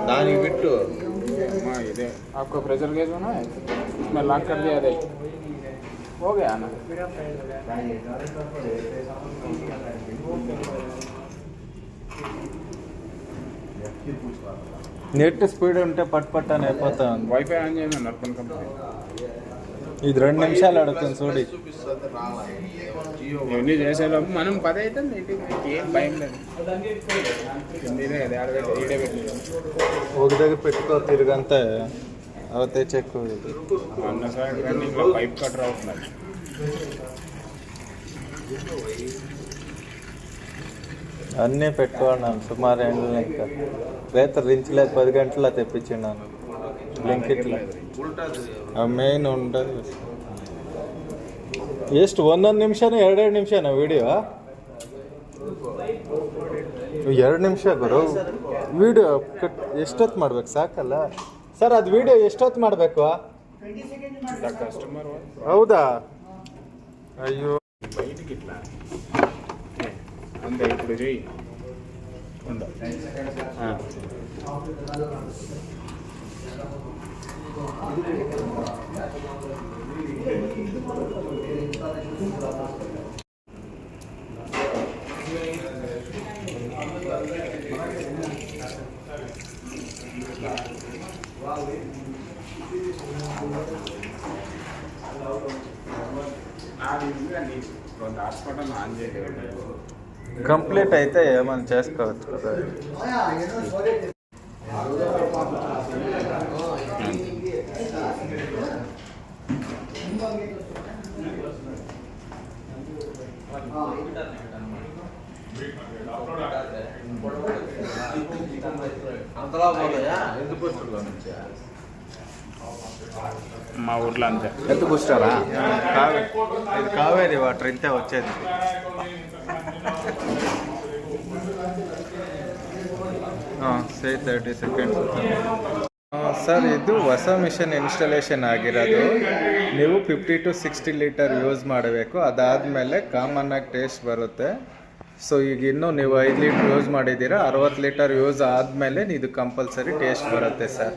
दानी बिट्टू इधे आपको pressure gauge होना है, मैं लॉक कर दिया दे, हो गया ना। నెట్ స్పీడ్ ఉంటే పట్ పట్ అని అయిపోతా ఉంది. వైఫై ఆన్ చేయను నర్పన్ కంపెనీ. ఇది 2 నిమిషాలు అడుగుతుంది చూడు. ఇవన్నీ చేసేలోపు మనం 10 అవుతుంది, ఏం భయం లేదు. ఒక దగ్గర పెట్టుకో తిరిగంతా అవుతే చెక్కు అన్న సైడ్ రన్నింగ్లో పైప్ కట్ రావుతున్నారు. అన్నీ పెట్టుకున్నాను సుమారు ఎండలు. ఇంకా రేత రించలేదు 10 గంటల్లో తెప్పించిన్నాను బ్లింకిట్లో. మెయిన్ ఉండదు ಎಷ್ಟು 1 ನಿಮಿಷನೂ 2 ನಿಮಿಷನಾ ವಿಡಿಯೋ? 2 ನಿಮಿಷ ಗುರು ವಿಡಿಯೋ. ಎಷ್ಟೊತ್ತು ಮಾಡ್ಬೇಕು? ಸಾಕಲ್ಲ ಸರ್ ಅದು ವಿಡಿಯೋ ಎಷ್ಟೊತ್ತು ಮಾಡಬೇಕು? కస్టమర్ ಹೌದಾ? అయ్యో బయటికి ఇట్లా అంతే. ఇప్పుడు చెయ్యి హాస్పిటల్ ఆన్ చేయలేదు. కంప్లీట్ అయితే ఏమైనా చేసుకోవచ్చు కదా. మా ఊర్లో అంతే. ఎంత బూస్టరా? ఇది కావేరి వాటర్ ఇంతే వచ్చేది. ಸೇ 30 ಸೆಕೆಂಡ್ಸ್. ಸರ್ ಇದು ಹೊಸ ಮಿಷನ್ ಇನ್ಸ್ಟಾಲೇಷನ್ ಆಗಿರೋದು. ನೀವು 50 to 60 ಲೀಟರ್ ಯೂಸ್ ಮಾಡಬೇಕು. ಅದಾದಮೇಲೆ ಕಾಮನ್ ಆಗಿ ಟೇಸ್ಟ್ ಬರುತ್ತೆ. ಸೊ ಈಗ ಇನ್ನೂ ನೀವು 5 ಲೀಟರ್ ಯೂಸ್ ಮಾಡಿದ್ದೀರಾ, 60 ಲೀಟರ್ ಯೂಸ್ ಆದಮೇಲೆ ಇದು ಕಂಪಲ್ಸರಿ ಟೇಸ್ಟ್ ಬರುತ್ತೆ ಸರ್.